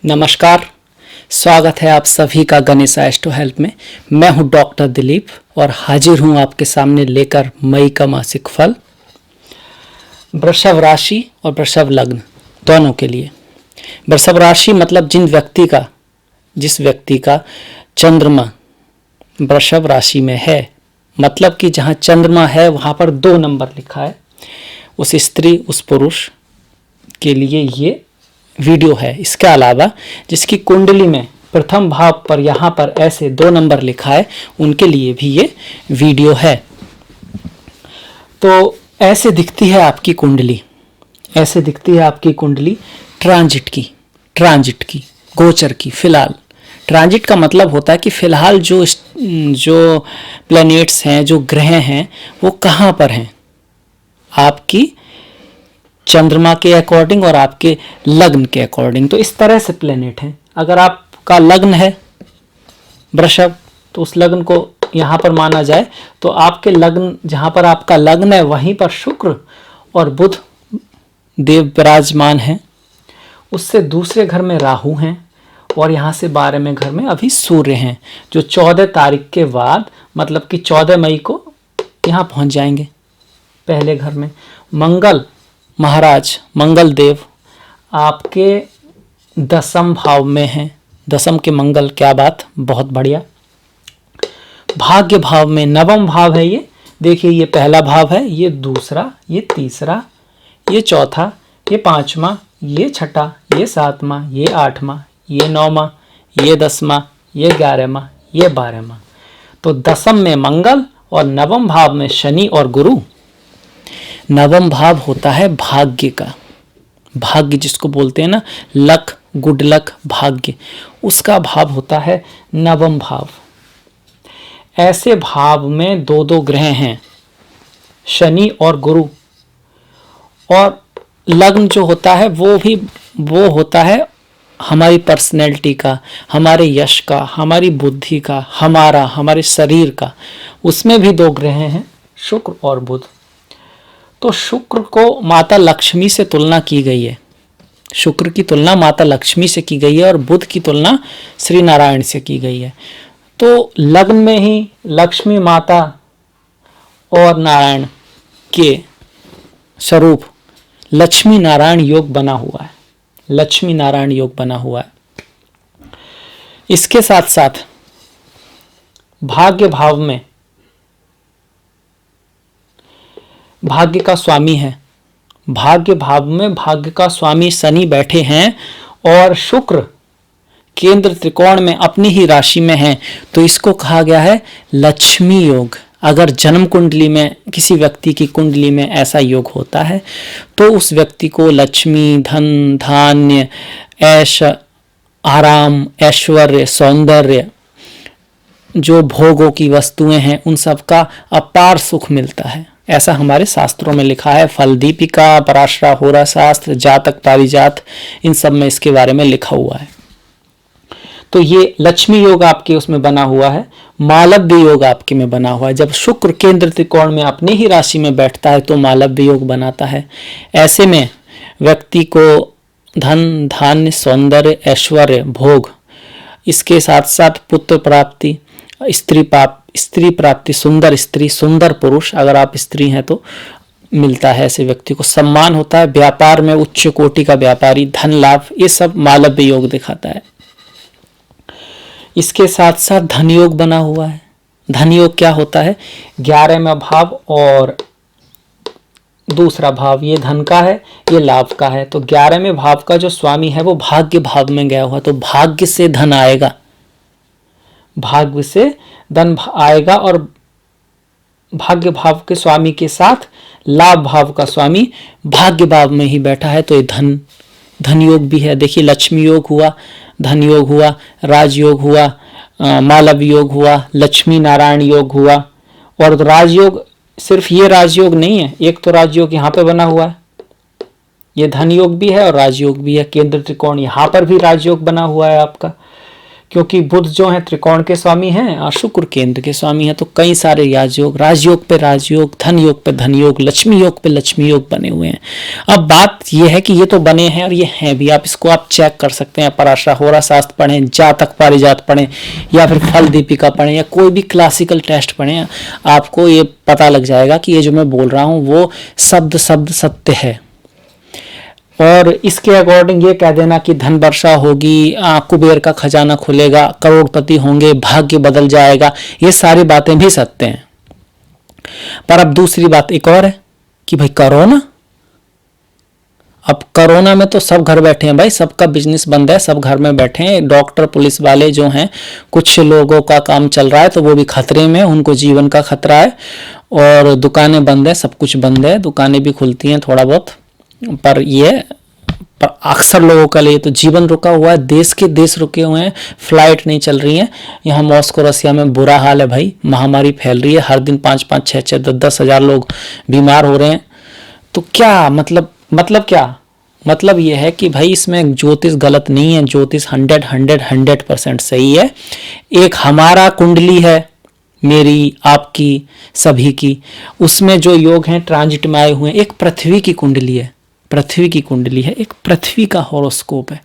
नमस्कार, स्वागत है आप सभी का गणेश एस्ट्रो हेल्प में। मैं हूं डॉक्टर दिलीप और हाजिर हूं आपके सामने लेकर मई का मासिक फल वृषभ राशि और वृषभ लग्न दोनों के लिए। वृषभ राशि मतलब जिस व्यक्ति का चंद्रमा वृषभ राशि में है, मतलब कि जहां चंद्रमा है वहां पर 2 नंबर लिखा है, उस स्त्री उस पुरुष के लिए ये वीडियो है। इसके अलावा जिसकी कुंडली में प्रथम भाव पर यहाँ पर ऐसे 2 नंबर लिखा है, उनके लिए भी ये वीडियो है। तो ऐसे दिखती है आपकी कुंडली, ऐसे दिखती है आपकी कुंडली ट्रांजिट की, गोचर की। फिलहाल ट्रांजिट का मतलब होता है कि फिलहाल जो प्लैनेट्स हैं, जो ग्रह हैं, वो कहाँ पर हैं, आपकी चंद्रमा के अकॉर्डिंग और आपके लग्न के अकॉर्डिंग। तो इस तरह से प्लेनेट हैं। अगर आपका लग्न है वृषभ, तो उस लग्न को यहाँ पर माना जाए तो आपके लग्न, जहाँ पर आपका लग्न है वहीं पर शुक्र और बुध देव विराजमान हैं। उससे दूसरे घर में राहु हैं और यहाँ से 12वें घर में अभी सूर्य हैं, जो 14 तारीख के बाद मतलब कि 14 मई को यहाँ पहुँच जाएंगे पहले घर में। मंगल देव आपके 10वें भाव में हैं। 10वें के मंगल, क्या बात, बहुत बढ़िया। भाग्य भाव में 9वां भाव है ये। देखिए, ये पहला भाव है, ये दूसरा, ये तीसरा, ये चौथा, ये 5वां, ये छठा, ये 7वां, ये 8वां, ये 9वां, ये 10वां, ये 11वां, ये 12वां। तो 10वें में मंगल और 9वें भाव में शनि और गुरु। 9वां भाव होता है भाग्य का, भाग्य जिसको बोलते हैं ना, लक, गुड लक, भाग्य, उसका भाव होता है 9वां भाव। ऐसे भाव में 2 ग्रह हैं, शनि और गुरु। और लग्न जो होता है वो होता है हमारी पर्सनैलिटी का, हमारे यश का, हमारी बुद्धि का, हमारे शरीर का। उसमें भी 2 ग्रह हैं, शुक्र और बुध। तो शुक्र को माता लक्ष्मी से तुलना की गई है, शुक्र की तुलना माता लक्ष्मी से की गई है और बुध की तुलना श्री नारायण से की गई है। तो लग्न में ही लक्ष्मी माता और नारायण के स्वरूप लक्ष्मी नारायण योग बना हुआ है, लक्ष्मी नारायण योग बना हुआ है। इसके साथ साथ भाग्य भाव में भाग्य का स्वामी है, भाग्य भाव में भाग्य का स्वामी शनि बैठे हैं और शुक्र केंद्र त्रिकोण में अपनी ही राशि में है। तो इसको कहा गया है लक्ष्मी योग। अगर जन्म कुंडली में किसी व्यक्ति की कुंडली में ऐसा योग होता है तो उस व्यक्ति को लक्ष्मी, धन, धान्य, ऐश, आराम, ऐश्वर्य, सौंदर्य, जो भोगों की वस्तुएं हैं, उन सब का अपार सुख मिलता है। ऐसा हमारे शास्त्रों में लिखा है। फल दीपिका, पराशरा, होरा शास्त्र, जातक पारिजात, इन सब में इसके बारे में लिखा हुआ है। तो ये लक्ष्मी योग आपके उसमें बना हुआ है, मालव्य योग आपके में बना हुआ है। जब शुक्र केंद्र त्रिकोण में अपनी ही राशि में बैठता है तो मालव्य योग बनाता है। ऐसे में व्यक्ति को धन, धान्य, सौंदर्य, ऐश्वर्य, भोग, इसके साथ साथ पुत्र प्राप्ति, स्त्री प्राप्ति, सुंदर स्त्री, सुंदर पुरुष, अगर आप स्त्री हैं तो मिलता है। ऐसे व्यक्ति को सम्मान होता है, व्यापार में उच्च कोटि का व्यापारी, धन लाभ, ये सब मालव्य योग दिखाता है। इसके साथ साथ धन योग बना हुआ है। धन योग क्या होता है? 11वां भाव और दूसरा भाव, ये धन का है, ये लाभ का है। तो 11वें भाव का जो स्वामी है वो भाग्य भाव में गया हुआ, तो भाग्य से धन आएगा, भाग्य से धन आएगा। और भाग्य भाव के स्वामी के साथ लाभ भाव का स्वामी भाग्य भाव में ही बैठा है, तो ये धन योग भी है। देखिए, लक्ष्मी योग हुआ, धन योग हुआ, राजयोग हुआ, मालव्य योग हुआ, लक्ष्मी नारायण योग हुआ। और राजयोग, सिर्फ ये राजयोग नहीं है, एक तो राजयोग यहाँ पे बना हुआ है, ये धन योग भी है और राजयोग भी है। केंद्र त्रिकोण यहाँ पर भी राजयोग बना हुआ है आपका। क्योंकि बुध जो है त्रिकोण के स्वामी हैं और शुक्र केंद्र के स्वामी हैं, तो कई सारे राजयोग पे राजयोग, धन योग पे धन योग, लक्ष्मी योग पे लक्ष्मी योग बने हुए हैं। अब बात यह है कि ये तो बने हैं और ये हैं भी, आप इसको आप चेक कर सकते हैं। पराशर होरा शास्त्र पढ़ें, जातक पारिजात पढ़ें, या फिर फल दीपिका पढ़ें, या कोई भी क्लासिकल टेस्ट पढ़ें, आपको ये पता लग जाएगा कि ये जो मैं बोल रहा हूँ वो शब्द शब्द सत्य है। और इसके अकॉर्डिंग ये कह देना कि धन वर्षा होगी, कुबेर का खजाना खुलेगा, करोड़पति होंगे, भाग्य बदल जाएगा, ये सारी बातें भी सत्य हैं। पर अब दूसरी बात एक और है कि भाई कोरोना, अब कोरोना में तो सब घर बैठे हैं भाई, सबका बिजनेस बंद है, सब घर में बैठे हैं। डॉक्टर पुलिस वाले जो हैं, कुछ लोगों का काम चल रहा है तो वो भी खतरे में, उनको जीवन का खतरा है। और दुकानें बंद है, सब कुछ बंद है, दुकानें भी खुलती हैं थोड़ा बहुत, पर अक्सर लोगों के लिए तो जीवन रुका हुआ है, देश के देश रुके हुए हैं, फ्लाइट नहीं चल रही है। यहाँ मॉस्को रसिया में बुरा हाल है भाई, महामारी फैल रही है, हर दिन 5-5, 6-6, 10-10 हजार लोग बीमार हो रहे हैं। तो क्या मतलब क्या मतलब यह है कि भाई इसमें ज्योतिष गलत नहीं है, ज्योतिष 100% सही है। एक हमारा कुंडली है, मेरी, आपकी, सभी की, उसमें जो योग हैं ट्रांजिट में आए हुए हैं। एक पृथ्वी की कुंडली है, पृथ्वी की कुंडली है, एक पृथ्वी का हॉरोस्कोप है,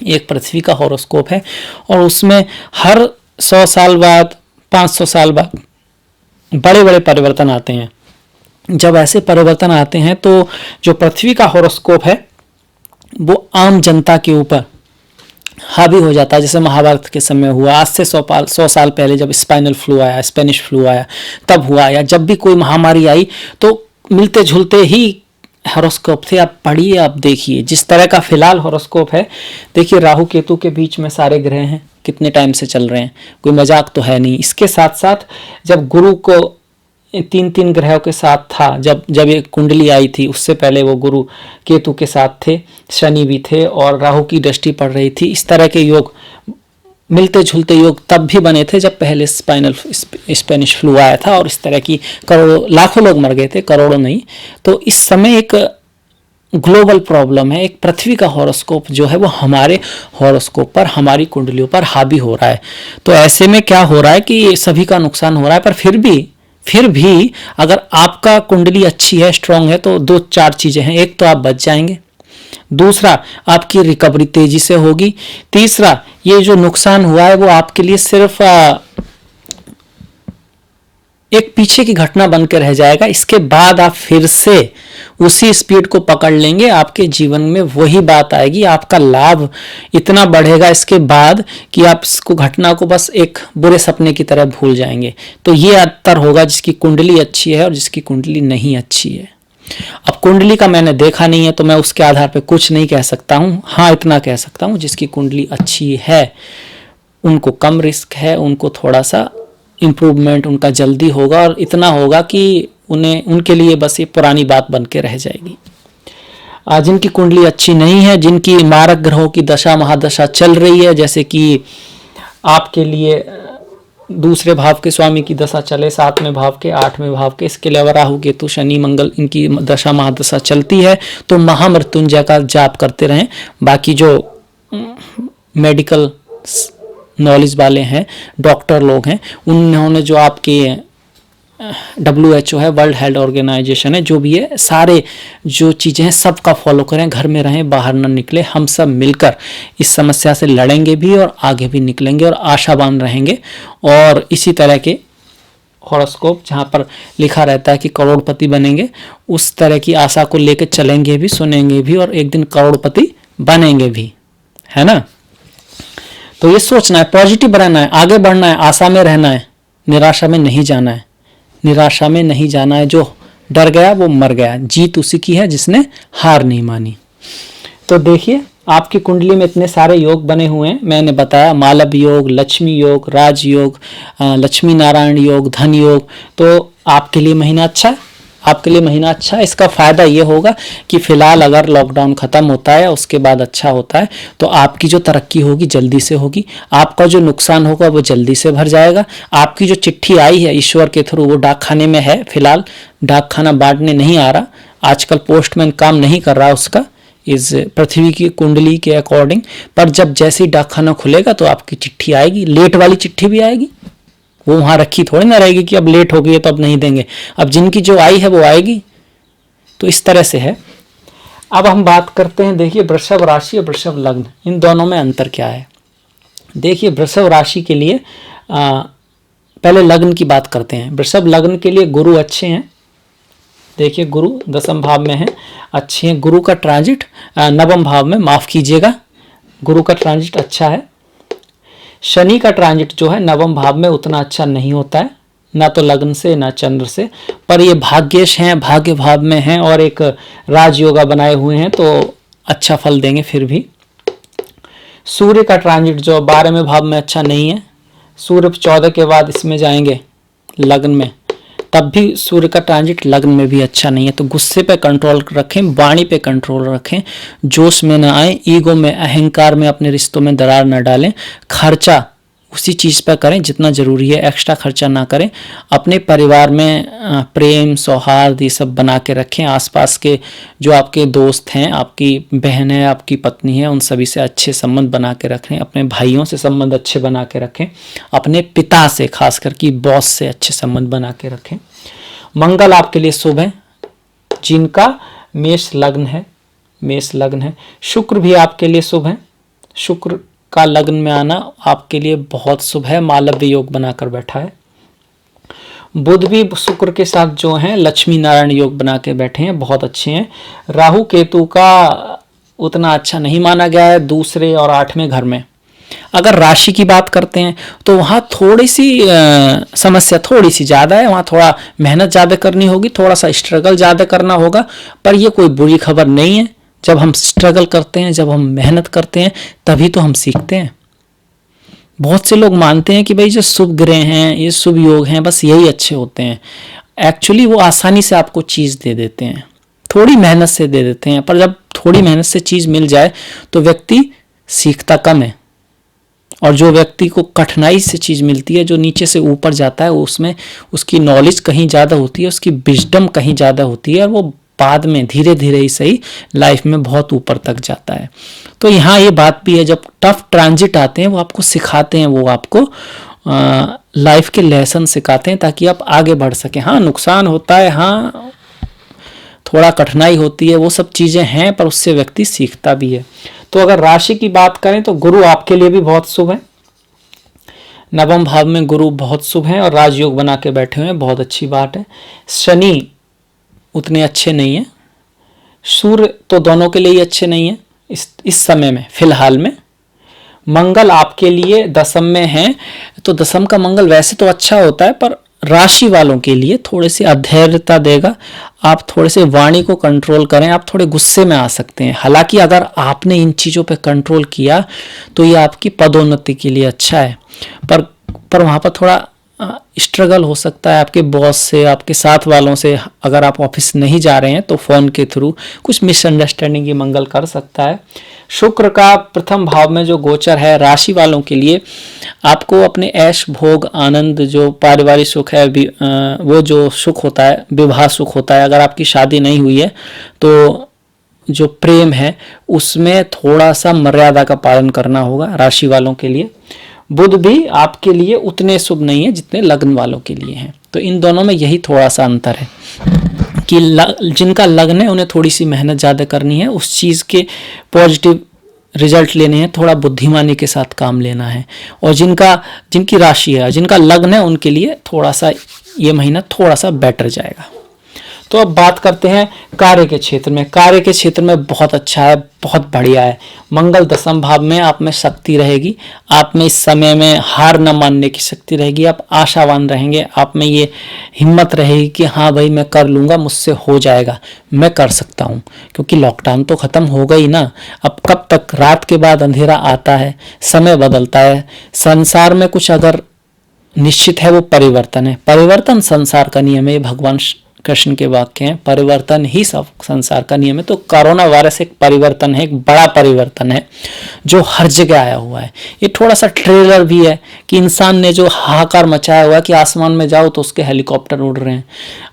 एक पृथ्वी का हॉरोस्कोप है। और उसमें हर 100 साल बाद, 500 साल बाद बड़े बड़े परिवर्तन आते हैं। जब ऐसे परिवर्तन आते हैं तो जो पृथ्वी का हॉरोस्कोप है वो आम जनता के ऊपर हावी हो जाता है। जैसे महाभारत के समय हुआ, आज से 100 साल पहले जब स्पाइनल फ्लू आया, स्पेनिश फ्लू आया, तब हुआ, या जब भी कोई महामारी आई तो मिलते जुलते ही हॉरोस्कोप थे। आप पढ़िए, आप देखिए जिस तरह का फिलहाल हॉरोस्कोप है। देखिए राहु केतु के बीच में सारे ग्रह हैं, कितने टाइम से चल रहे हैं, कोई मजाक तो है नहीं। इसके साथ साथ जब गुरु को 3 ग्रहों के साथ था, जब ये कुंडली आई थी, उससे पहले वो गुरु केतु के साथ थे, शनि भी थे और राहु की दृष्टि पड़ रही थी। इस तरह के योग, मिलते जुलते योग तब भी बने थे जब पहले स्पेनिश फ्लू आया था, और इस तरह की करोड़ों लाखों लोग मर गए थे, करोड़ों नहीं। तो इस समय एक ग्लोबल प्रॉब्लम है, एक पृथ्वी का हॉरोस्कोप जो है वो हमारे हॉरोस्कोप पर, हमारी कुंडलियों पर हावी हो रहा है। तो ऐसे में क्या हो रहा है कि सभी का नुकसान हो रहा है। पर फिर भी अगर आपका कुंडली अच्छी है, स्ट्रांग है, तो 2-4 चीजें हैं। एक तो आप बच जाएंगे, दूसरा आपकी रिकवरी तेजी से होगी, तीसरा ये जो नुकसान हुआ है वो आपके लिए सिर्फ एक पीछे की घटना बनकर रह जाएगा। इसके बाद आप फिर से उसी स्पीड को पकड़ लेंगे, आपके जीवन में वही बात आएगी, आपका लाभ इतना बढ़ेगा इसके बाद कि आप इसको घटना को बस एक बुरे सपने की तरह भूल जाएंगे। तो ये अंतर होगा जिसकी कुंडली अच्छी है और जिसकी कुंडली नहीं अच्छी है। अब कुंडली का मैंने देखा नहीं है तो मैं उसके आधार पर कुछ नहीं कह सकता हूँ। हाँ, इतना कह सकता हूँ जिसकी कुंडली अच्छी है उनको कम रिस्क है, उनको थोड़ा सा इम्प्रूवमेंट उनका जल्दी होगा, और इतना होगा कि उनके लिए बस ये पुरानी बात बन के रह जाएगी। जिनकी कुंडली अच्छी नहीं है, जिनकी मारक ग्रहों की दशा महादशा चल रही है, जैसे कि आपके लिए दूसरे भाव के स्वामी की दशा चले, 7वें भाव के, 8वें भाव के, इसके अलावा राहु केतु शनि मंगल इनकी दशा महादशा चलती है, तो महामृत्युंजय का जाप करते रहें। बाकी जो मेडिकल नॉलेज वाले हैं, डॉक्टर लोग हैं, उन्होंने जो आपके WHO है, वर्ल्ड हेल्थ ऑर्गेनाइजेशन है, जो भी है, सारे जो चीज़ें हैं सबका फॉलो करें, घर में रहें, बाहर ना निकले। हम सब मिलकर इस समस्या से लड़ेंगे भी और आगे भी निकलेंगे और आशावान रहेंगे। और इसी तरह के हॉरोस्कोप जहाँ पर लिखा रहता है कि करोड़पति बनेंगे, उस तरह की आशा को लेकर चलेंगे भी, सुनेंगे भी और एक दिन करोड़पति बनेंगे भी, है ना। तो ये सोचना है, पॉजिटिव रहना है, आगे बढ़ना है, आशा में रहना है, निराशा में नहीं जाना है, निराशा में नहीं जाना है। जो डर गया वो मर गया, जीत उसी की है जिसने हार नहीं मानी। तो देखिए आपकी कुंडली में इतने सारे योग बने हुए हैं, मैंने बताया मालव योग, लक्ष्मी योग, राज योग, लक्ष्मी नारायण योग, धन योग। तो आपके लिए महीना अच्छा है, आपके लिए महीना अच्छा है। इसका फायदा ये होगा कि फिलहाल अगर लॉकडाउन खत्म होता है उसके बाद अच्छा होता है तो आपकी जो तरक्की होगी जल्दी से होगी, आपका जो नुकसान होगा वो जल्दी से भर जाएगा। आपकी जो चिट्ठी आई है ईश्वर के थ्रू वो डाकखाने में है, फिलहाल डाकखाना बांटने नहीं आ रहा, आजकल पोस्टमैन काम नहीं कर रहा उसका, इस पृथ्वी की कुंडली के अकॉर्डिंग। पर जब जैसे ही डाकखाना खुलेगा तो आपकी चिट्ठी आएगी, लेट वाली चिट्ठी भी आएगी, वो वहां रखी थोड़ी ना रहेगी कि अब लेट हो गई है तो अब नहीं देंगे, अब जिनकी जो आई है वो आएगी। तो इस तरह से है। अब हम बात करते हैं, देखिए वृषभ राशि और वृषभ लग्न, इन दोनों में अंतर क्या है। देखिए वृषभ राशि के लिए पहले लग्न की बात करते हैं। वृषभ लग्न के लिए गुरु अच्छे हैं। देखिए गुरु दसम भाव में है, अच्छे हैं। गुरु का ट्रांजिट नवम भाव में, माफ कीजिएगा, गुरु का ट्रांजिट अच्छा है। शनि का ट्रांजिट जो है नवम भाव में उतना अच्छा नहीं होता है, ना तो लग्न से ना चंद्र से, पर ये भाग्येश हैं, भाग्य भाव में हैं और एक राजयोगा बनाए हुए हैं तो अच्छा फल देंगे। फिर भी सूर्य का ट्रांजिट जो 12वें भाव में अच्छा नहीं है, सूर्य 14 के बाद इसमें जाएंगे लग्न में, तब भी सूर्य का ट्रांजिट लग्न में भी अच्छा नहीं है। तो गुस्से पे कंट्रोल रखें, वाणी पे कंट्रोल रखें, जोश में ना आए, ईगो में, अहंकार में अपने रिश्तों में दरार न डालें। खर्चा उसी चीज़ पर करें जितना ज़रूरी है, एक्स्ट्रा खर्चा ना करें। अपने परिवार में प्रेम सौहार्द ये सब बना के रखें। आसपास के जो आपके दोस्त हैं, आपकी बहन है, आपकी पत्नी है, उन सभी से अच्छे संबंध बना के रखें। अपने भाइयों से संबंध अच्छे बना के रखें। अपने पिता से, खास करके बॉस से अच्छे संबंध बना के रखें। मंगल आपके लिए शुभ है जिनका मेष लग्न है, मेष लग्न है। शुक्र भी आपके लिए शुभ है, शुक्र का लग्न में आना आपके लिए बहुत शुभ है, मालव्य योग बनाकर बैठा है। बुध भी शुक्र के साथ जो हैं लक्ष्मी नारायण योग बना के बैठे हैं, बहुत अच्छे हैं। राहु केतु का उतना अच्छा नहीं माना गया है दूसरे और 8वें घर में। अगर राशि की बात करते हैं तो वहाँ थोड़ी सी समस्या थोड़ी सी ज़्यादा है, वहाँ थोड़ा मेहनत ज़्यादा करनी होगी, थोड़ा सा स्ट्रगल ज़्यादा करना होगा, पर यह कोई बुरी खबर नहीं है। जब हम स्ट्रगल करते हैं, जब हम मेहनत करते हैं, तभी तो हम सीखते हैं। बहुत से लोग मानते हैं कि भाई जो शुभ ग्रह हैं, ये शुभ योग हैं, बस यही अच्छे होते हैं। एक्चुअली वो आसानी से आपको चीज़ दे देते हैं, थोड़ी मेहनत से दे देते हैं, पर जब थोड़ी मेहनत से चीज़ मिल जाए तो व्यक्ति सीखता कम है। और जो व्यक्ति को कठिनाई से चीज़ मिलती है, जो नीचे से ऊपर जाता है, उसमें उसकी नॉलेज कहीं ज़्यादा होती है, उसकी विजडम कहीं ज़्यादा होती है, और वो बाद में धीरे धीरे ही सही लाइफ में बहुत ऊपर तक जाता है। तो यहाँ ये बात भी है, जब टफ ट्रांजिट आते हैं वो आपको सिखाते हैं, वो आपको लाइफ के लेसन सिखाते हैं ताकि आप आगे बढ़ सकें। हाँ नुकसान होता है, हाँ थोड़ा कठिनाई होती है, वो सब चीज़ें हैं, पर उससे व्यक्ति सीखता भी है। तो अगर राशि की बात करें तो गुरु आपके लिए भी बहुत शुभ है, नवम भाव में गुरु बहुत शुभ है और राजयोग बना के बैठे हुए हैं, बहुत अच्छी बात है। शनि उतने अच्छे नहीं है, सूर्य तो दोनों के लिए ही अच्छे नहीं है इस समय में, फिलहाल में। मंगल आपके लिए दसम में है, तो दसम का मंगल वैसे तो अच्छा होता है, पर राशि वालों के लिए थोड़े से अधैर्यता देगा। आप थोड़े से वाणी को कंट्रोल करें, आप थोड़े गुस्से में आ सकते हैं। हालांकि अगर आपने इन चीज़ों पे कंट्रोल किया तो ये आपकी पदोन्नति के लिए अच्छा है, पर वहाँ पर थोड़ा स्ट्रगल हो सकता है आपके बॉस से, आपके साथ वालों से। अगर आप ऑफिस नहीं जा रहे हैं तो फ़ोन के थ्रू कुछ मिसअंडरस्टैंडिंग ये मंगल कर सकता है। शुक्र का प्रथम भाव में जो गोचर है राशि वालों के लिए, आपको अपने ऐश भोग आनंद, जो पारिवारिक सुख है, वो जो सुख होता है, विवाह सुख होता है। अगर आपकी शादी नहीं हुई है तो जो प्रेम है उसमें थोड़ा सा मर्यादा का पालन करना होगा राशि वालों के लिए। बुध भी आपके लिए उतने शुभ नहीं है जितने लग्न वालों के लिए हैं। तो इन दोनों में यही थोड़ा सा अंतर है कि जिनका लग्न है उन्हें थोड़ी सी मेहनत ज़्यादा करनी है, उस चीज़ के पॉजिटिव रिजल्ट लेने हैं, थोड़ा बुद्धिमानी के साथ काम लेना है। और जिनकी राशि है, जिनका लग्न है, उनके लिए थोड़ा सा ये महीना थोड़ा सा बेटर जाएगा। तो अब बात करते हैं कार्य के क्षेत्र में। कार्य के क्षेत्र में बहुत अच्छा है, बहुत बढ़िया है। मंगल दसम भाव में, आप में शक्ति रहेगी, आप में इस समय में हार न मानने की शक्ति रहेगी, आप आशावान रहेंगे, आप में ये हिम्मत रहेगी कि हाँ भाई मैं कर लूँगा, मुझसे हो जाएगा, मैं कर सकता हूँ। क्योंकि लॉकडाउन तो ख़त्म हो गई ना, अब कब तक, रात के बाद अंधेरा आता है, समय बदलता है। संसार में कुछ अगर निश्चित है वो परिवर्तन है, परिवर्तन संसार का नियम है, भगवान कृष्ण के वाक्य हैं, परिवर्तन ही सब संसार का नियम है। तो कोरोना वायरस एक परिवर्तन है, एक बड़ा परिवर्तन है जो हर जगह आया हुआ है। ये थोड़ा सा ट्रेलर भी है कि इंसान ने जो हाहाकार मचाया हुआ है कि आसमान में जाओ तो उसके हेलीकॉप्टर उड़ रहे हैं,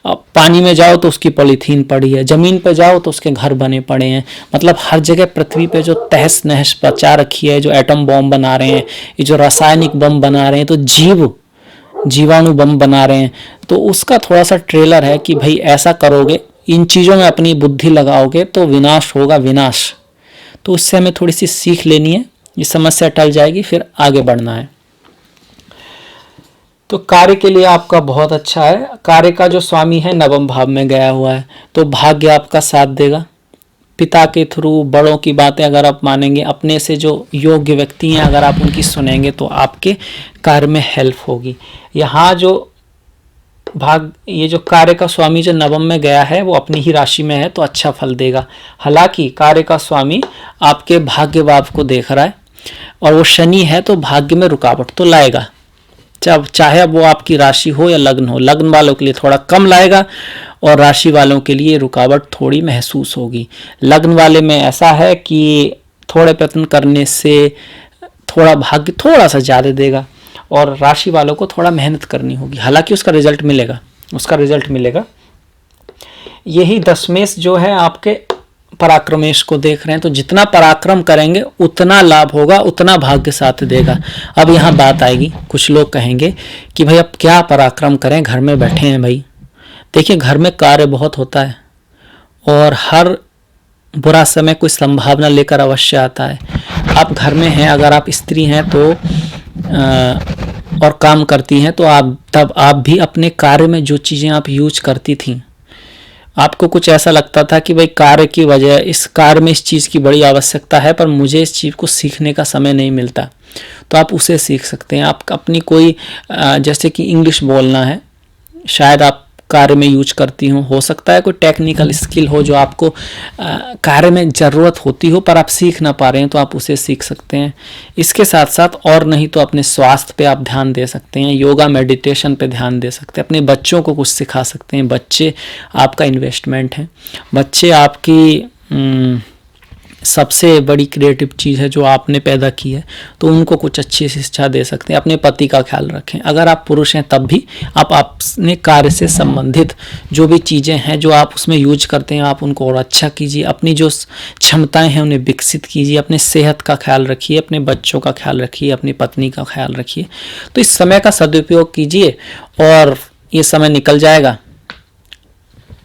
पानी में जाओ तो उसकी पॉलीथीन पड़ी है, जमीन पे जाओ तो उसके घर बने पड़े हैं। मतलब हर जगह पृथ्वी पे जो तहस नहस बचा रखी है, जो एटम बॉम्ब बना रहे हैं, ये जो रासायनिक बम बना रहे हैं, तो जीवाणु बम बना रहे हैं, तो उसका थोड़ा सा ट्रेलर है कि भाई ऐसा करोगे, इन चीज़ों में अपनी बुद्धि लगाओगे तो विनाश होगा, विनाश। तो उससे हमें थोड़ी सी सीख लेनी है, ये समस्या टल जाएगी, फिर आगे बढ़ना है। तो कार्य के लिए आपका बहुत अच्छा है। कार्य का जो स्वामी है नवम भाव में गया हुआ है, तो भाग्य आपका साथ देगा। पिता के थ्रू बड़ों की बातें अगर आप मानेंगे, अपने से जो योग्य व्यक्ति हैं अगर आप उनकी सुनेंगे तो आपके कार्य में हेल्प होगी। यहाँ जो ये जो कार्य का स्वामी जो नवम में गया है वो अपनी ही राशि में है, तो अच्छा फल देगा। हालांकि कार्य का स्वामी आपके भाग्य भाव को देख रहा है और वो शनि है, तो भाग्य में रुकावट तो लाएगा, चाहे वो आपकी राशि हो या लग्न हो। लग्न वालों के लिए थोड़ा कम लाएगा और राशि वालों के लिए रुकावट थोड़ी महसूस होगी। लग्न वाले में ऐसा है कि थोड़े प्रयत्न करने से थोड़ा भाग्य थोड़ा सा ज़्यादा देगा, और राशि वालों को थोड़ा मेहनत करनी होगी, हालांकि उसका रिजल्ट मिलेगा। यही दशमेश जो है आपके पराक्रमेश को देख रहे हैं, तो जितना पराक्रम करेंगे उतना लाभ होगा, उतना भाग्य साथ देगा। अब यहाँ बात आएगी, कुछ लोग कहेंगे कि भाई अब क्या पराक्रम करें, घर में बैठे हैं। भाई देखिए, घर में कार्य बहुत होता है और हर बुरा समय कोई संभावना लेकर अवश्य आता है। आप घर में हैं, अगर आप स्त्री हैं तो और काम करती हैं, तो आप भी अपने कार्य में जो चीज़ें आप यूज करती थी, आपको कुछ ऐसा लगता था कि भाई कार्य की वजह, इस कार्य में इस चीज़ की बड़ी आवश्यकता है पर मुझे इस चीज़ को सीखने का समय नहीं मिलता, तो आप उसे सीख सकते हैं। आप अपनी कोई जैसे कि इंग्लिश बोलना है, शायद आप कार्य में यूज करती हो सकता है कोई टेक्निकल स्किल हो जो आपको कार्य में ज़रूरत होती हो पर आप सीख ना पा रहे हैं, तो आप उसे सीख सकते हैं। इसके साथ साथ और नहीं तो अपने स्वास्थ्य पे आप ध्यान दे सकते हैं, योगा मेडिटेशन पे ध्यान दे सकते हैं, अपने बच्चों को कुछ सिखा सकते हैं। बच्चे आपका इन्वेस्टमेंट है, बच्चे आपकी सबसे बड़ी क्रिएटिव चीज़ है जो आपने पैदा की है, तो उनको कुछ अच्छी शिक्षा दे सकते हैं। अपने पति का ख्याल रखें, अगर आप पुरुष हैं तब भी आप अपने कार्य से संबंधित जो भी चीज़ें हैं जो आप उसमें यूज करते हैं, आप उनको और अच्छा कीजिए। अपनी जो क्षमताएं हैं उन्हें विकसित कीजिए, अपने सेहत का ख्याल रखिए, अपने बच्चों का ख्याल रखिए, अपनी पत्नी का ख्याल रखिए। तो इस समय का सदुपयोग कीजिए और ये समय निकल जाएगा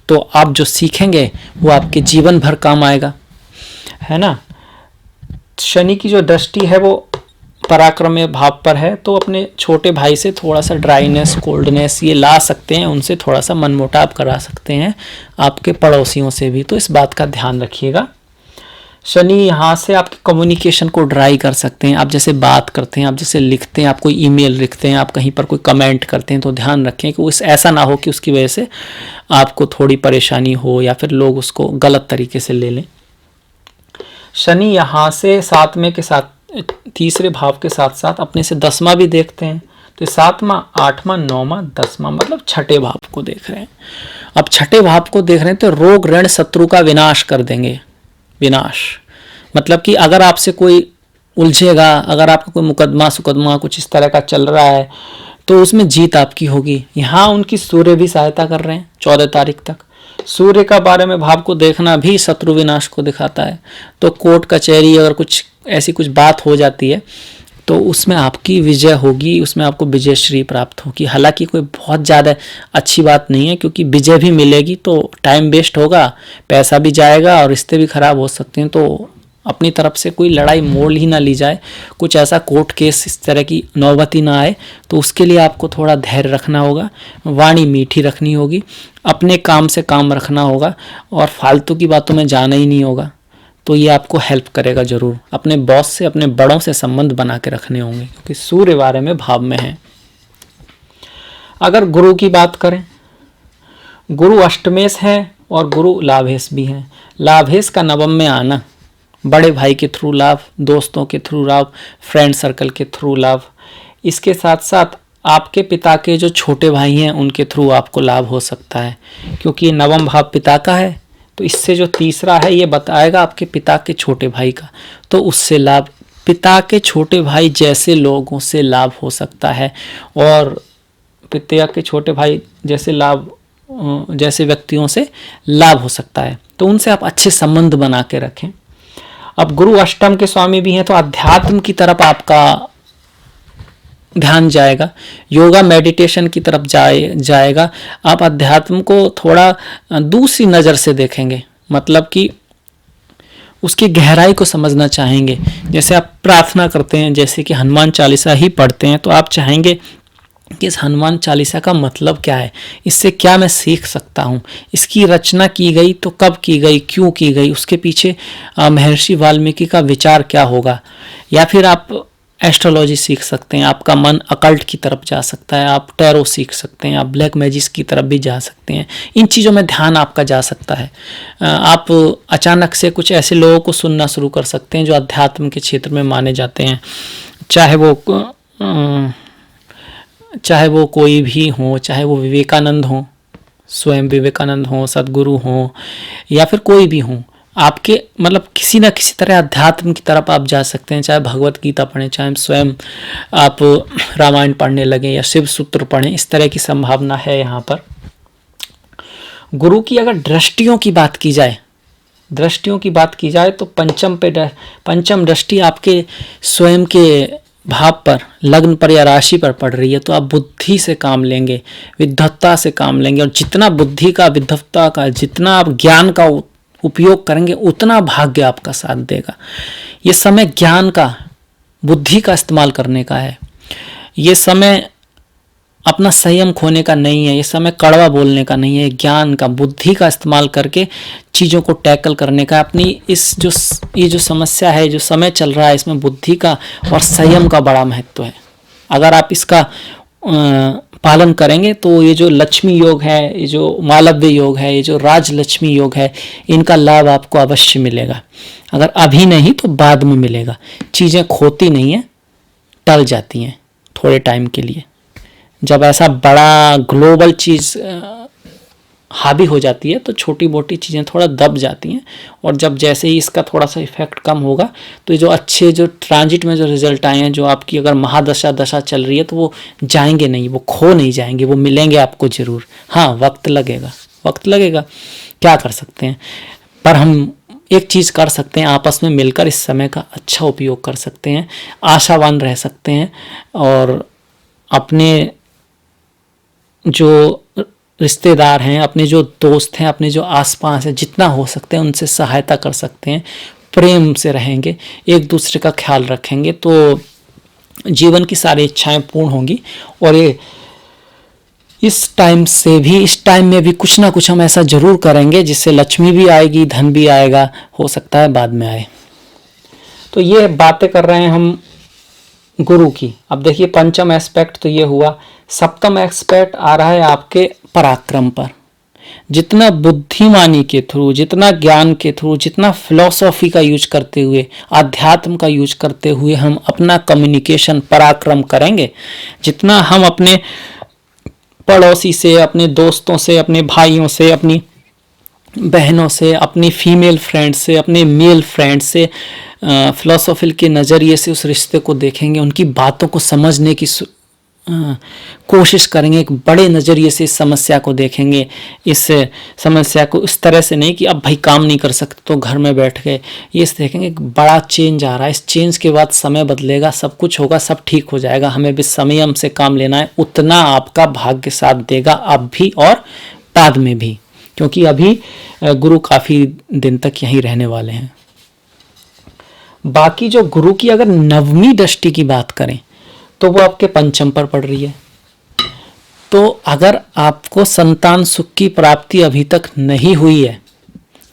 तो आप जो सीखेंगे वो आपके जीवन भर काम आएगा, है ना। शनि की जो दृष्टि है वो पराक्रम भाव पर है, तो अपने छोटे भाई से थोड़ा सा ड्राइनेस, कोल्डनेस ये ला सकते हैं, उनसे थोड़ा सा मनमुटाव करा सकते हैं, आपके पड़ोसियों से भी, तो इस बात का ध्यान रखिएगा। शनि यहाँ से आपके कम्युनिकेशन को ड्राई कर सकते हैं। आप जैसे बात करते हैं, आप जैसे लिखते हैं, आप कोई ईमेल लिखते हैं, आप कहीं पर कोई कमेंट करते हैं, तो ध्यान रखें कि उस ऐसा ना हो कि उसकी वजह से आपको थोड़ी परेशानी हो या फिर लोग उसको गलत तरीके से ले लें। शनि यहाँ से सातवें के साथ, तीसरे भाव के साथ साथ अपने से दसवां भी देखते हैं, तो सातवां, आठवां, नौवां, दसवां मतलब छठे भाव को देख रहे हैं। अब छठे भाव को देख रहे हैं तो रोग ऋण शत्रु का विनाश कर देंगे। विनाश मतलब कि अगर आपसे कोई उलझेगा, अगर आपका कोई मुकदमा कुछ इस तरह का चल रहा है, तो उसमें जीत आपकी होगी। यहाँ उनकी सूर्य भी सहायता कर रहे हैं 14 तारीख तक। सूर्य का बारे में भाव को देखना भी शत्रु विनाश को दिखाता है, तो कोर्ट कचहरी अगर कुछ ऐसी कुछ बात हो जाती है तो उसमें आपकी विजय होगी, उसमें आपको विजय श्री प्राप्त होगी। हालांकि कोई बहुत ज़्यादा अच्छी बात नहीं है, क्योंकि विजय भी मिलेगी तो टाइम वेस्ट होगा, पैसा भी जाएगा और रिश्ते भी खराब हो सकते हैं। तो अपनी तरफ से कोई लड़ाई मोल ही ना ली जाए, कुछ ऐसा कोर्ट केस इस तरह की नौबत ही ना आए, तो उसके लिए आपको थोड़ा धैर्य रखना होगा, वाणी मीठी रखनी होगी, अपने काम से काम रखना होगा और फालतू की बातों में जाना ही नहीं होगा। तो ये आपको हेल्प करेगा ज़रूर। अपने बॉस से, अपने बड़ों से संबंध बना के रखने होंगे, क्योंकि सूर्य बारे में भाव में है। अगर गुरु की बात करें, गुरु अष्टमेश है और गुरु लाभेश भी है। लाभेश का नवम में आना, बड़े भाई के थ्रू लाभ, दोस्तों के थ्रू लाभ, फ्रेंड सर्कल के थ्रू लाभ। इसके साथ साथ आपके पिता के जो छोटे भाई हैं उनके थ्रू आपको लाभ हो सकता है, क्योंकि नवम भाव पिता का है। तो इससे जो तीसरा है ये बताएगा आपके पिता के छोटे भाई का, तो उससे लाभ, पिता के छोटे भाई जैसे लोगों से लाभ हो सकता है, और पिता के छोटे भाई जैसे व्यक्तियों से लाभ हो सकता है। तो उनसे आप अच्छे संबंध बना के रखें। अब गुरु अष्टम के स्वामी भी हैं, तो अध्यात्म की तरफ आपका ध्यान जाएगा, योगा मेडिटेशन की तरफ जाएगा। आप अध्यात्म को थोड़ा दूसरी नज़र से देखेंगे, मतलब कि उसकी गहराई को समझना चाहेंगे। जैसे आप प्रार्थना करते हैं, जैसे कि हनुमान चालीसा ही पढ़ते हैं, तो आप चाहेंगे कि इस हनुमान चालीसा का मतलब क्या है, इससे क्या मैं सीख सकता हूँ, इसकी रचना की गई तो कब की गई, क्यों की गई, उसके पीछे महर्षि वाल्मीकि का विचार क्या होगा। या फिर आप एस्ट्रोलॉजी सीख सकते हैं, आपका मन अकल्ट की तरफ जा सकता है, आप टैरो सीख सकते हैं, आप ब्लैक मैजिक की तरफ भी जा सकते हैं। इन चीज़ों में ध्यान आपका जा सकता है। आप अचानक से कुछ ऐसे लोगों को सुनना शुरू कर सकते हैं जो अध्यात्म के क्षेत्र में माने जाते हैं, चाहे वो कोई भी हो, चाहे वो विवेकानंद हो, स्वयं विवेकानंद हो, सदगुरु हो, या फिर कोई भी हो। आपके मतलब किसी ना किसी तरह अध्यात्म की तरफ आप जा सकते हैं, चाहे भगवत गीता पढ़ें, चाहे स्वयं आप रामायण पढ़ने लगें या शिव सूत्र पढ़ें, इस तरह की संभावना है यहाँ पर। गुरु की अगर दृष्टियों की बात की जाए तो पंचम दृष्टि आपके स्वयं के भाव पर, लग्न पर या राशि पर पड़ रही है, तो आप बुद्धि से काम लेंगे, विद्वत्ता से काम लेंगे, और जितना बुद्धि का, विद्वत्ता का, जितना आप ज्ञान का उपयोग करेंगे उतना भाग्य आपका साथ देगा। ये समय ज्ञान का, बुद्धि का इस्तेमाल करने का है। ये समय अपना संयम खोने का नहीं है, ये समय कड़वा बोलने का नहीं है, ज्ञान का, बुद्धि का इस्तेमाल करके चीज़ों को टैकल करने का। अपनी ये जो समस्या है, जो समय चल रहा है, इसमें बुद्धि का और संयम का बड़ा महत्व है। अगर आप इसका पालन करेंगे तो ये जो लक्ष्मी योग है, ये जो मालव्य योग है, ये जो राजलक्ष्मी योग है, इनका लाभ आपको अवश्य मिलेगा। अगर अभी नहीं तो बाद में मिलेगा। चीज़ें खोती नहीं है, टल जाती हैं थोड़े टाइम के लिए। जब ऐसा बड़ा ग्लोबल चीज़ हावी हो जाती है तो छोटी मोटी चीज़ें थोड़ा दब जाती हैं, और जब जैसे ही इसका थोड़ा सा इफेक्ट कम होगा तो जो अच्छे, जो ट्रांजिट में जो रिजल्ट आए हैं, जो आपकी अगर दशा चल रही है, तो वो जाएंगे नहीं, वो खो नहीं जाएंगे, वो मिलेंगे आपको ज़रूर। हाँ, वक्त लगेगा, क्या कर सकते हैं। पर हम एक चीज़ कर सकते हैं, आपस में मिलकर इस समय का अच्छा उपयोग कर सकते हैं, आशावान रह सकते हैं, और अपने जो रिश्तेदार हैं, अपने जो दोस्त हैं, अपने जो आसपास हैं, जितना हो सकते हैं उनसे सहायता कर सकते हैं। प्रेम से रहेंगे, एक दूसरे का ख्याल रखेंगे, तो जीवन की सारी इच्छाएं पूर्ण होंगी। और ये इस टाइम में भी कुछ ना कुछ हम ऐसा जरूर करेंगे जिससे लक्ष्मी भी आएगी, धन भी आएगा, हो सकता है बाद में आए। तो ये बातें कर रहे हैं हम गुरु की। अब देखिए, पंचम एस्पेक्ट तो ये हुआ, सप्तम एस्पेक्ट आ रहा है आपके पराक्रम पर। जितना बुद्धिमानी के थ्रू, जितना ज्ञान के थ्रू, जितना फिलॉसफी का यूज करते हुए, आध्यात्म का यूज करते हुए हम अपना कम्युनिकेशन, पराक्रम करेंगे, जितना हम अपने पड़ोसी से, अपने दोस्तों से, अपने भाइयों से, अपनी बहनों से, अपनी फीमेल फ्रेंड से, अपने मेल फ्रेंड से फिलॉसफिल के नज़रिए से उस रिश्ते को देखेंगे, उनकी बातों को समझने की कोशिश करेंगे, एक बड़े नज़रिए से इस समस्या को देखेंगे। इस समस्या को इस तरह से नहीं कि अब भाई काम नहीं कर सकते तो घर में बैठ गए, ये देखेंगे एक बड़ा चेंज आ रहा है, इस चेंज के बाद समय बदलेगा, सब कुछ होगा, सब ठीक हो जाएगा, हमें भी संयम से काम लेना है, उतना आपका भाग्य साथ देगा, अब भी और बाद में भी, क्योंकि अभी गुरु काफ़ी दिन तक यहीं रहने वाले हैं। बाकी जो गुरु की अगर नवमी दृष्टि की बात करें तो वो आपके पंचम पर पड़ रही है। तो अगर आपको संतान सुख की प्राप्ति अभी तक नहीं हुई है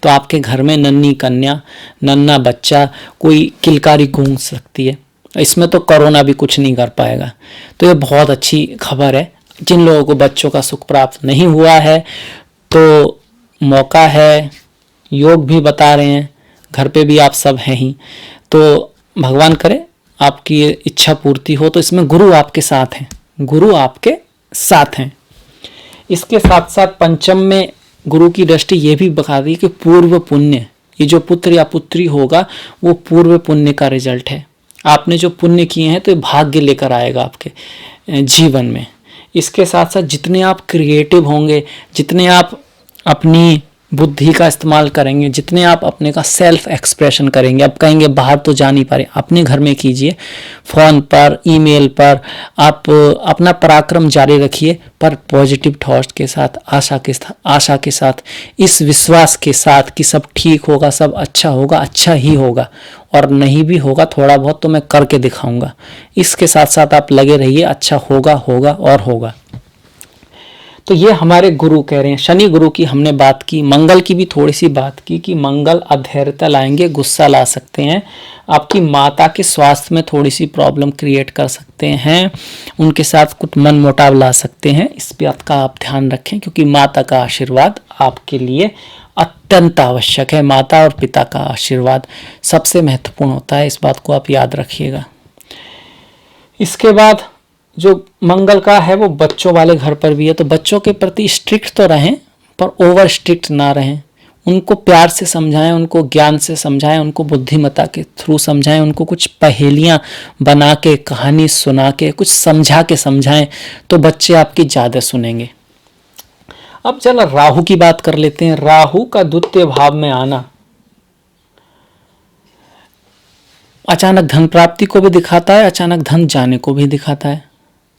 तो आपके घर में नन्ही कन्या, नन्हा बच्चा, कोई किलकारी गूंज सकती है। इसमें तो कोरोना भी कुछ नहीं कर पाएगा। तो ये बहुत अच्छी खबर है। जिन लोगों को बच्चों का सुख प्राप्त नहीं हुआ है तो मौका है, योग भी बता रहे हैं, घर पे भी आप सब हैं ही, तो भगवान करे आपकी इच्छा पूर्ति हो। तो इसमें गुरु आपके साथ हैं, गुरु आपके साथ हैं। इसके साथ साथ पंचम में गुरु की दृष्टि ये भी बता दी कि पूर्व पुण्य, ये जो पुत्र या पुत्री होगा वो पूर्व पुण्य का रिजल्ट है। आपने जो पुण्य किए हैं तो ये भाग्य लेकर आएगा आपके जीवन में। इसके साथ साथ जितने आप क्रिएटिव होंगे, जितने आप अपनी बुद्धि का इस्तेमाल करेंगे, जितने आप अपने का सेल्फ एक्सप्रेशन करेंगे, अब कहेंगे बाहर तो जा नहीं पा रहे, अपने घर में कीजिए, फ़ोन पर, ईमेल पर आप अपना पराक्रम जारी रखिए, पर पॉजिटिव थॉट्स के साथ, आशा के साथ, इस विश्वास के साथ कि सब ठीक होगा, सब अच्छा होगा, अच्छा ही होगा, और नहीं भी होगा थोड़ा बहुत तो मैं करके दिखाऊंगा। इसके साथ साथ आप लगे रहिए, अच्छा होगा होगा और होगा। तो ये हमारे गुरु कह रहे हैं। शनि गुरु की हमने बात की, मंगल की भी थोड़ी सी बात की कि मंगल अधैर्यता लाएंगे, गुस्सा ला सकते हैं, आपकी माता के स्वास्थ्य में थोड़ी सी प्रॉब्लम क्रिएट कर सकते हैं, उनके साथ कुछ मनमुटाव ला सकते हैं। इस बात का आप ध्यान रखें क्योंकि माता का आशीर्वाद आपके लिए अत्यंत आवश्यक है। माता और पिता का आशीर्वाद सबसे महत्वपूर्ण होता है, इस बात को आप याद रखिएगा। इसके बाद जो मंगल का है वो बच्चों वाले घर पर भी है, तो बच्चों के प्रति स्ट्रिक्ट तो रहें पर ओवर स्ट्रिक्ट ना रहें। उनको प्यार से समझाएं, उनको ज्ञान से समझाएं, उनको बुद्धिमत्ता के थ्रू समझाएं, उनको कुछ पहेलियां बना के, कहानी सुना के, कुछ समझा के समझाएं तो बच्चे आपकी ज़्यादा सुनेंगे। अब चलो राहु की बात कर लेते हैं। राहु का द्वितीय भाव में आना अचानक धन प्राप्ति को भी दिखाता है, अचानक धन जाने को भी दिखाता है।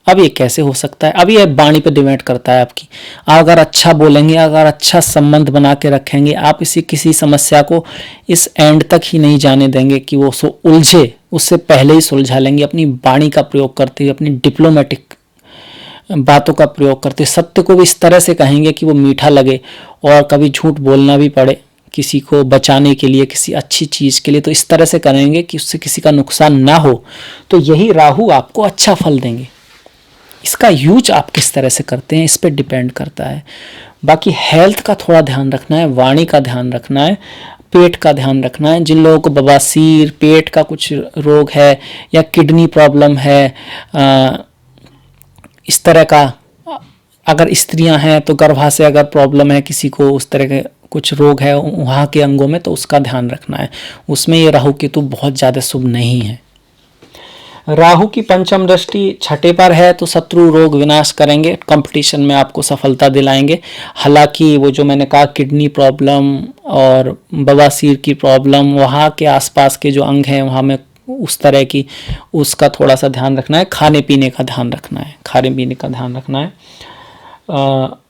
अब ये कैसे हो सकता है? अब ये वाणी पे डिपेंड करता है आपकी। अगर अच्छा बोलेंगे, अगर अच्छा संबंध बना के रखेंगे, आप इसी किसी समस्या को इस एंड तक ही नहीं जाने देंगे कि वो उलझे, उससे पहले ही सुलझा लेंगे। अपनी वाणी का प्रयोग करते हुए, अपनी डिप्लोमेटिक बातों का प्रयोग करते, सत्य को भी इस तरह से कहेंगे कि वो मीठा लगे, और कभी झूठ बोलना भी पड़े किसी को बचाने के लिए, किसी अच्छी चीज़ के लिए, तो इस तरह से करेंगे कि उससे किसी का नुकसान ना हो। तो यही राहु आपको अच्छा फल देंगे। इसका यूज आप किस तरह से करते हैं इस पर डिपेंड करता है। बाकी हेल्थ का थोड़ा ध्यान रखना है, वाणी का ध्यान रखना है, पेट का ध्यान रखना है। जिन लोगों को बवासीर, पेट का कुछ रोग है या किडनी प्रॉब्लम है, इस तरह का, अगर स्त्रियां हैं तो गर्भाशय अगर प्रॉब्लम है किसी को, उस तरह के कुछ रोग है वहाँ के अंगों में, तो उसका ध्यान रखना है। उसमें ये राहु केतु बहुत ज़्यादा शुभ नहीं है। राहु की पंचम दृष्टि छठे पर है तो शत्रु रोग विनाश करेंगे, कंपटीशन में आपको सफलता दिलाएंगे। हालांकि वो जो मैंने कहा किडनी प्रॉब्लम और बवासीर की प्रॉब्लम, वहाँ के आसपास के जो अंग हैं वहाँ में उस तरह की, उसका थोड़ा सा ध्यान रखना है। खाने पीने का ध्यान रखना है, खाने पीने का ध्यान रखना है।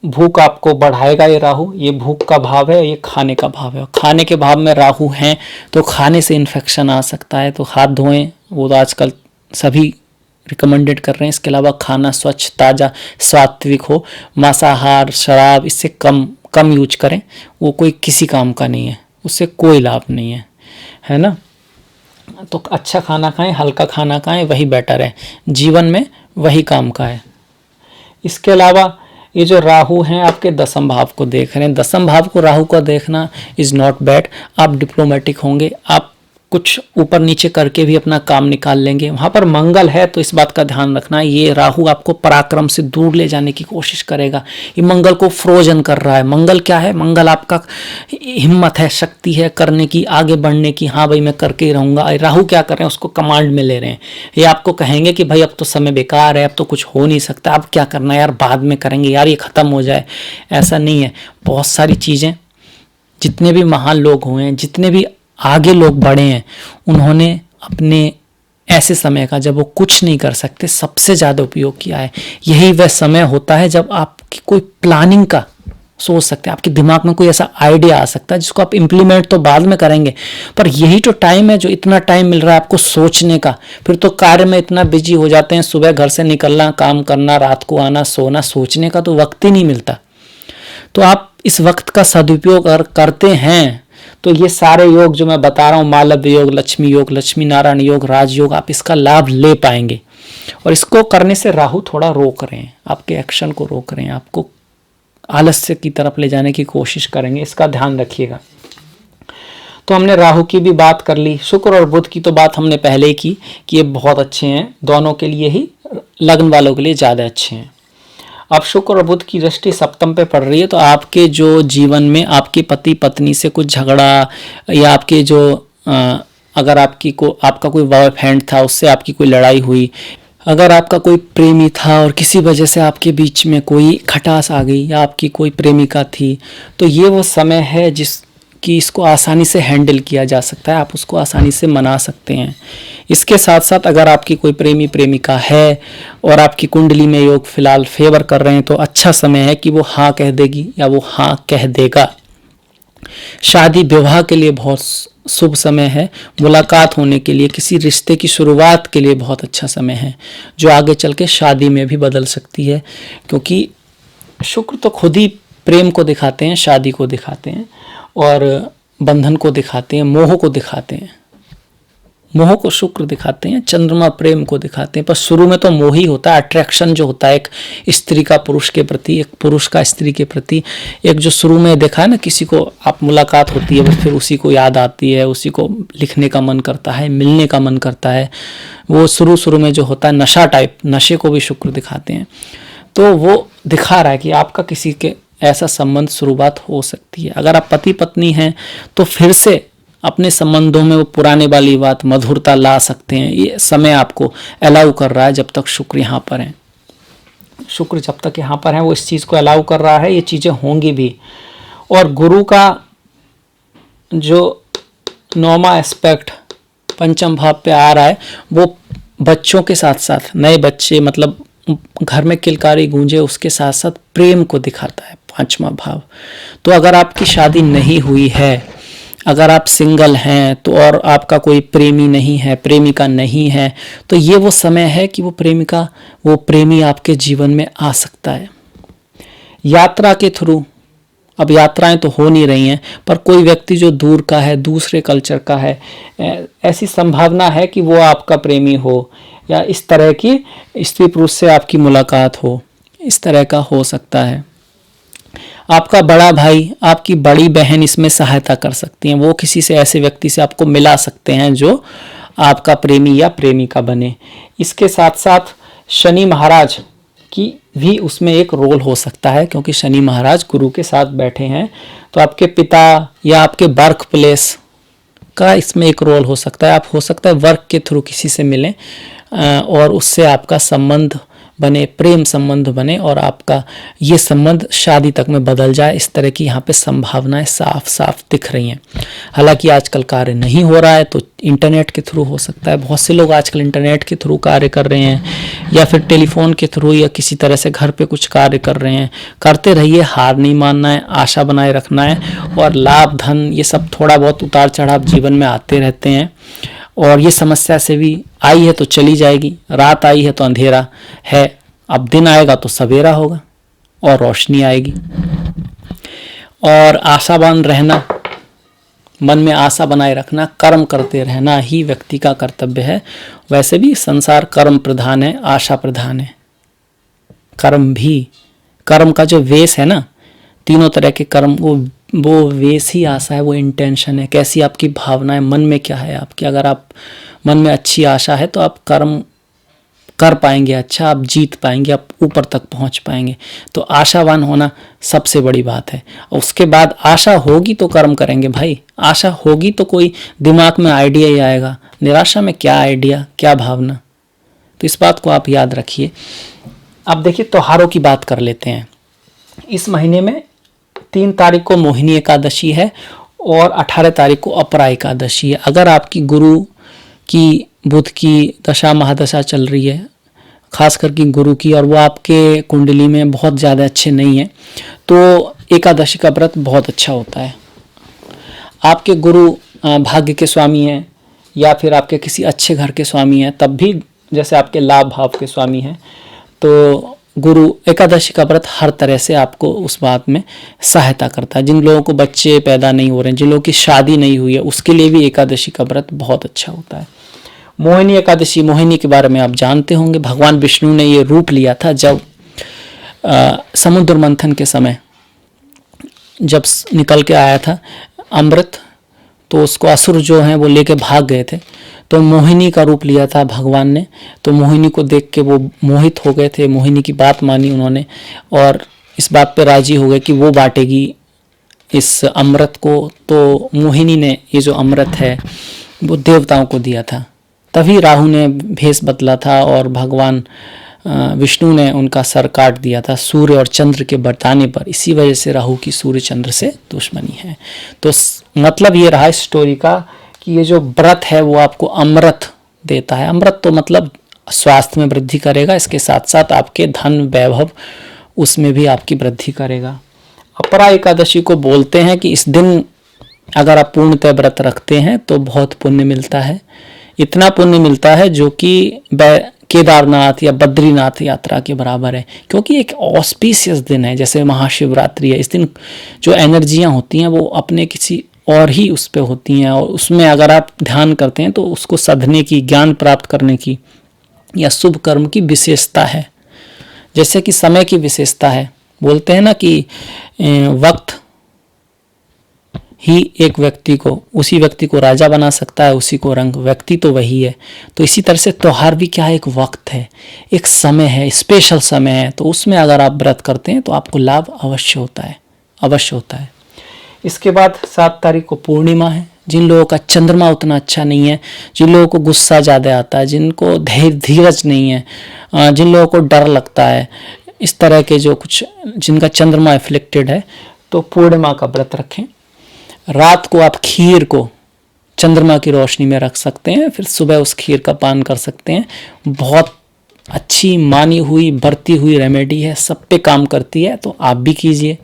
भूख आपको बढ़ाएगा ये राहु, ये भूख का भाव है, ये खाने का भाव है। खाने के भाव में राहु हैं तो खाने से इन्फेक्शन आ सकता है, तो हाथ धोएं, वो तो आजकल सभी रिकमेंडेड कर रहे हैं। इसके अलावा खाना स्वच्छ, ताज़ा, सात्विक हो, मांसाहार, शराब इससे कम यूज करें, वो कोई किसी काम का नहीं है, उससे कोई लाभ नहीं है ना। तो अच्छा खाना खाएं, हल्का खाना खाएं, वही बेटर है जीवन में, वही काम का है। इसके अलावा ये जो राहु हैं आपके दसम भाव को देख रहे हैं, दसम भाव को राहु का देखना इज़ नॉट बैड। आप डिप्लोमेटिक होंगे, आप कुछ ऊपर नीचे करके भी अपना काम निकाल लेंगे। वहाँ पर मंगल है तो इस बात का ध्यान रखना, ये राहु आपको पराक्रम से दूर ले जाने की कोशिश करेगा। ये मंगल को फ्रोजन कर रहा है। मंगल क्या है? मंगल आपका हिम्मत है, शक्ति है करने की, आगे बढ़ने की। हाँ भाई मैं करके ही रहूँगा। राहु क्या कर रहे हैं? उसको कमांड में ले रहे हैं। ये आपको कहेंगे कि भाई अब तो समय बेकार है, अब तो कुछ हो नहीं सकता, अब क्या करना है यार, बाद में करेंगे यार, ये ख़त्म हो जाए। ऐसा नहीं है। बहुत सारी चीज़ें, जितने भी महान लोग हुए हैं, जितने भी आगे लोग बढ़े हैं, उन्होंने अपने ऐसे समय का जब वो कुछ नहीं कर सकते सबसे ज़्यादा उपयोग किया है। यही वह समय होता है जब आपकी कोई प्लानिंग का सोच सकते हैं, आपके दिमाग में कोई ऐसा आइडिया आ सकता है जिसको आप इम्प्लीमेंट तो बाद में करेंगे, पर यही तो टाइम है जो इतना टाइम मिल रहा है आपको सोचने का। फिर तो कार्य में इतना बिजी हो जाते हैं, सुबह घर से निकलना, काम करना, रात को आना, सोना, सोचने का तो वक्त ही नहीं मिलता। तो आप इस वक्त का सदुपयोग अगर करते हैं तो ये सारे योग जो मैं बता रहा हूँ, मालव्य योग, लक्ष्मी नारायण योग, राजयोग, आप इसका लाभ ले पाएंगे। और इसको करने से राहु थोड़ा रोक रहे हैं, आपके एक्शन को रोक रहे हैं, आपको आलस्य की तरफ ले जाने की कोशिश करेंगे, इसका ध्यान रखिएगा। तो हमने राहु की भी बात कर ली। शुक्र और बुध की तो बात हमने पहले ही की कि ये बहुत अच्छे हैं, दोनों के लिए ही लग्न वालों के लिए ज़्यादा अच्छे हैं। अब शुक्र और बुध की दृष्टि सप्तम पे पड़ रही है, तो आपके जो जीवन में आपके पति पत्नी से कुछ झगड़ा, या आपके जो अगर आपका कोई बॉयफ्रेंड था उससे आपकी कोई लड़ाई हुई, अगर आपका कोई प्रेमी था और किसी वजह से आपके बीच में कोई खटास आ गई, या आपकी कोई प्रेमिका थी, तो ये वो समय है जिसकी इसको आसानी से हैंडल किया जा सकता है, आप उसको आसानी से मना सकते हैं। इसके साथ साथ अगर आपकी कोई प्रेमी प्रेमिका है और आपकी कुंडली में योग फिलहाल फेवर कर रहे हैं, तो अच्छा समय है कि वो हाँ कह देगी या वो हाँ कह देगा। शादी विवाह के लिए बहुत शुभ समय है, मुलाकात होने के लिए, किसी रिश्ते की शुरुआत के लिए बहुत अच्छा समय है, जो आगे चल के शादी में भी बदल सकती है, क्योंकि शुक्र तो खुद ही प्रेम को दिखाते हैं, शादी को दिखाते हैं और बंधन को दिखाते हैं, मोह को दिखाते हैं। मोह को शुक्र दिखाते हैं, चंद्रमा प्रेम को दिखाते हैं, पर शुरू में तो मोह ही होता है, अट्रैक्शन जो होता है एक स्त्री का पुरुष के प्रति, एक पुरुष का स्त्री के प्रति, एक जो शुरू में देखा है ना, किसी को आप मुलाकात होती है फिर उसी को याद आती है, उसी को लिखने का मन करता है, मिलने का मन करता है, वो शुरू में जो होता है नशा टाइप, नशे को भी शुक्र दिखाते हैं। तो वो दिखा रहा है कि आपका किसी के ऐसा संबंध शुरुआत हो सकती है। अगर आप पति पत्नी हैं तो फिर से अपने संबंधों में वो पुराने वाली बात, मधुरता ला सकते हैं। ये समय आपको अलाउ कर रहा है जब तक शुक्र यहाँ पर है। शुक्र जब तक यहाँ पर है वो इस चीज़ को अलाउ कर रहा है, ये चीज़ें होंगी भी। और गुरु का जो 9वां एस्पेक्ट पंचम भाव पे आ रहा है, वो बच्चों के साथ साथ नए बच्चे, मतलब घर में किलकारी गूंजे, उसके साथ साथ प्रेम को दिखाता है 5वां भाव। तो अगर आपकी शादी नहीं हुई है, अगर आप सिंगल हैं तो, और आपका कोई प्रेमी नहीं है, प्रेमिका नहीं है, तो ये वो समय है कि वो प्रेमी आपके जीवन में आ सकता है। यात्रा के थ्रू, अब यात्राएं तो हो नहीं रही हैं, पर कोई व्यक्ति जो दूर का है, दूसरे कल्चर का है, ऐसी संभावना है कि वो आपका प्रेमी हो, या इस तरह की स्त्री पुरुष से आपकी मुलाकात हो, इस तरह का हो सकता है। आपका बड़ा भाई, आपकी बड़ी बहन इसमें सहायता कर सकती हैं, वो किसी से, ऐसे व्यक्ति से आपको मिला सकते हैं जो आपका प्रेमी या प्रेमिका बने। इसके साथ साथ शनि महाराज की भी उसमें एक रोल हो सकता है, क्योंकि शनि महाराज गुरु के साथ बैठे हैं, तो आपके पिता या आपके वर्क प्लेस का इसमें एक रोल हो सकता है। आप हो सकता है वर्क के थ्रू किसी से मिलें और उससे आपका संबंध बने, प्रेम संबंध बने, और आपका ये संबंध शादी तक में बदल जाए। इस तरह की यहाँ पे संभावनाएं साफ साफ दिख रही हैं। हालांकि आजकल कार्य नहीं हो रहा है तो इंटरनेट के थ्रू हो सकता है। बहुत से लोग आजकल इंटरनेट के थ्रू कार्य कर रहे हैं, या फिर टेलीफोन के थ्रू, या किसी तरह से घर पे कुछ कार्य कर रहे हैं। करते रहिए, हार नहीं मानना है, आशा बनाए रखना है, और लाभ धन ये सब थोड़ा बहुत उतार चढ़ाव जीवन में आते रहते हैं। और ये समस्या से भी आई है तो चली जाएगी, रात आई है तो अंधेरा है, अब दिन आएगा तो सवेरा होगा और रोशनी आएगी। और आशावान रहना, मन में आशा बनाए रखना, कर्म करते रहना ही व्यक्ति का कर्तव्य है। वैसे भी संसार कर्म प्रधान है, आशा प्रधान है। कर्म का जो वेश है ना, तीनों तरह के कर्म, वो वेश ही आशा है, वो इंटेंशन है। कैसी आपकी भावना है, मन में क्या है आपकी। अगर आप मन में अच्छी आशा है तो आप कर्म कर पाएंगे, अच्छा आप जीत पाएंगे, आप ऊपर तक पहुंच पाएंगे। तो आशावान होना सबसे बड़ी बात है। उसके बाद आशा होगी तो कर्म करेंगे भाई, आशा होगी तो कोई दिमाग में आइडिया ही आएगा। निराशा में क्या आइडिया, क्या भावना। तो इस बात को आप याद रखिए। अब देखिए त्योहारों की बात कर लेते हैं। इस महीने में 3 तारीख को मोहिनी एकादशी है और 18 तारीख को अपरा एकादशी है। अगर आपकी गुरु की, बुध की दशा महादशा चल रही है, खास करके गुरु की, और वो आपके कुंडली में बहुत ज़्यादा अच्छे नहीं है, तो एकादशी का व्रत बहुत अच्छा होता है। आपके गुरु भाग्य के स्वामी हैं या फिर आपके किसी अच्छे घर के स्वामी हैं, तब भी जैसे आपके लाभ भाव के स्वामी हैं, तो गुरु एकादशी का व्रत हर तरह से आपको उस बात में सहायता करता है। जिन लोगों को बच्चे पैदा नहीं हो रहे हैं, जिन लोगों की शादी नहीं हुई है, उसके लिए भी एकादशी का व्रत बहुत अच्छा होता है। मोहिनी एकादशी, मोहिनी के बारे में आप जानते होंगे। भगवान विष्णु ने ये रूप लिया था जब समुद्र मंथन के समय जब निकल के आया था अमृत, तो उसको असुर जो हैं वो लेके भाग गए थे। तो मोहिनी का रूप लिया था भगवान ने, तो मोहिनी को देख के वो मोहित हो गए थे, मोहिनी की बात मानी उन्होंने और इस बात पे राजी हो गए कि वो बांटेगी इस अमृत को। तो मोहिनी ने ये जो अमृत है वो देवताओं को दिया था। तभी राहु ने भेष बदला था और भगवान विष्णु ने उनका सर काट दिया था सूर्य और चंद्र के बताने पर। इसी वजह से राहु की सूर्य चंद्र से दुश्मनी है। तो मतलब ये रहा इस स्टोरी का कि ये जो व्रत है वो आपको अमृत देता है। अमृत तो मतलब स्वास्थ्य में वृद्धि करेगा, इसके साथ साथ आपके धन वैभव उसमें भी आपकी वृद्धि करेगा। अपरा एकादशी को बोलते हैं कि इस दिन अगर आप पूर्णतः व्रत रखते हैं तो बहुत पुण्य मिलता है। इतना पुण्य मिलता है जो कि केदारनाथ या बद्रीनाथ यात्रा के बराबर है, क्योंकि एक ऑस्पिशियस दिन है। जैसे महाशिवरात्रि है, इस दिन जो एनर्जियां होती हैं वो अपने किसी और ही उस पे होती हैं और उसमें अगर आप ध्यान करते हैं तो उसको साधने की, ज्ञान प्राप्त करने की या शुभ कर्म की विशेषता है। जैसे कि समय की विशेषता है, बोलते हैं ना कि वक्त ही एक व्यक्ति को, उसी व्यक्ति को राजा बना सकता है, उसी को रंग, व्यक्ति तो वही है। तो इसी तरह से त्योहार भी क्या है, एक वक्त है, एक समय है, स्पेशल समय है। तो उसमें अगर आप व्रत करते हैं तो आपको लाभ अवश्य होता है, अवश्य होता है। इसके बाद 7 तारीख को पूर्णिमा है। जिन लोगों का चंद्रमा उतना अच्छा नहीं है, जिन लोगों को गुस्सा ज़्यादा आता है, जिनको धीरज नहीं है, जिन लोगों को डर लगता है, इस तरह के जो कुछ जिनका चंद्रमा एफ्लिक्टेड है, तो पूर्णिमा का व्रत रखें। रात को आप खीर को चंद्रमा की रोशनी में रख सकते हैं, फिर सुबह उस खीर का पान कर सकते हैं। बहुत अच्छी मानी हुई बढ़ती हुई रेमेडी है, सब पे काम करती है, तो आप भी कीजिए।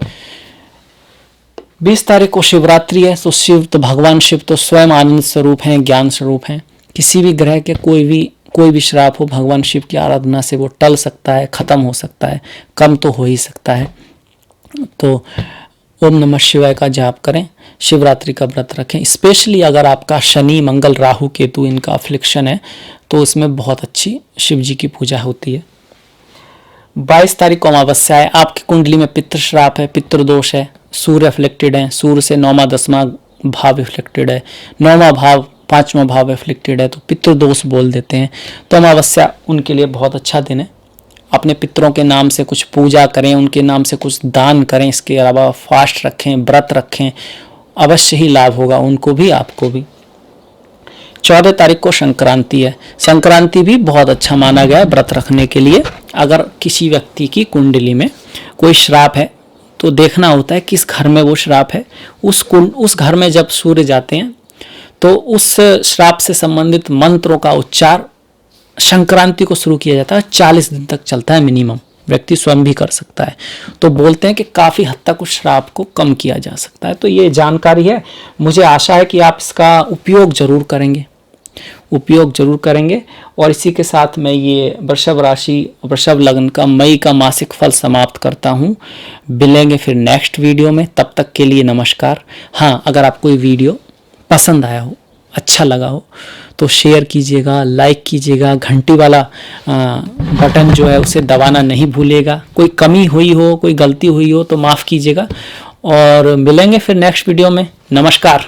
20 तारीख को शिवरात्रि है। तो शिव तो भगवान शिव तो स्वयं आनंद स्वरूप हैं, ज्ञान स्वरूप हैं। किसी भी ग्रह के कोई भी श्राप हो, भगवान शिव की आराधना से वो टल सकता है, खत्म हो सकता है, कम तो हो ही सकता है। तो ओम नमः शिवाय का जाप करें, शिवरात्रि का व्रत रखें। स्पेशली अगर आपका शनि मंगल राहु केतु इनका अफ्लिक्शन है तो उसमें बहुत अच्छी शिव जी की पूजा होती है। 22 तारीख को अमावस्या है। आपकी कुंडली में पितृ श्राप है, पितृ दोष है, सूर्य अफ्लिक्टेड है, सूर्य से 9वां 10वां भाव अफ्लिक्टेड है, 9वां भाव 5वां भाव अफ्लिक्टेड है, तो पितृ दोष बोल देते हैं। तो अमावस्या उनके लिए बहुत अच्छा दिन है। अपने पितरों के नाम से कुछ पूजा करें, उनके नाम से कुछ दान करें। इसके अलावा फास्ट रखें, व्रत रखें, अवश्य ही लाभ होगा उनको भी, आपको भी। 14 तारीख को संक्रांति है। संक्रांति भी बहुत अच्छा माना गया है व्रत रखने के लिए। अगर किसी व्यक्ति की कुंडली में कोई श्राप है तो देखना होता है किस घर में वो श्राप है। उस घर में जब सूर्य जाते हैं तो उस श्राप से संबंधित मंत्रों का उच्चार संक्रांति को शुरू किया जाता है। 40 दिन तक चलता है मिनिमम, व्यक्ति स्वयं भी कर सकता है। तो बोलते हैं कि काफ़ी हद तक उस श्राप को कम किया जा सकता है। तो ये जानकारी है, मुझे आशा है कि आप इसका उपयोग जरूर करेंगे, और इसी के साथ मैं ये वृषभ राशि, वृषभ लग्न का मई का मासिक फल समाप्त करता हूँ। मिलेंगे फिर नेक्स्ट वीडियो में, तब तक के लिए नमस्कार। हाँ, अगर आपको ये वीडियो पसंद आया हो, अच्छा लगा हो, तो शेयर कीजिएगा, लाइक कीजिएगा, घंटी वाला बटन जो है उसे दबाना नहीं भूलिएगा। कोई कमी हुई हो, कोई गलती हुई हो तो माफ़ कीजिएगा, और मिलेंगे फिर नेक्स्ट वीडियो में। नमस्कार।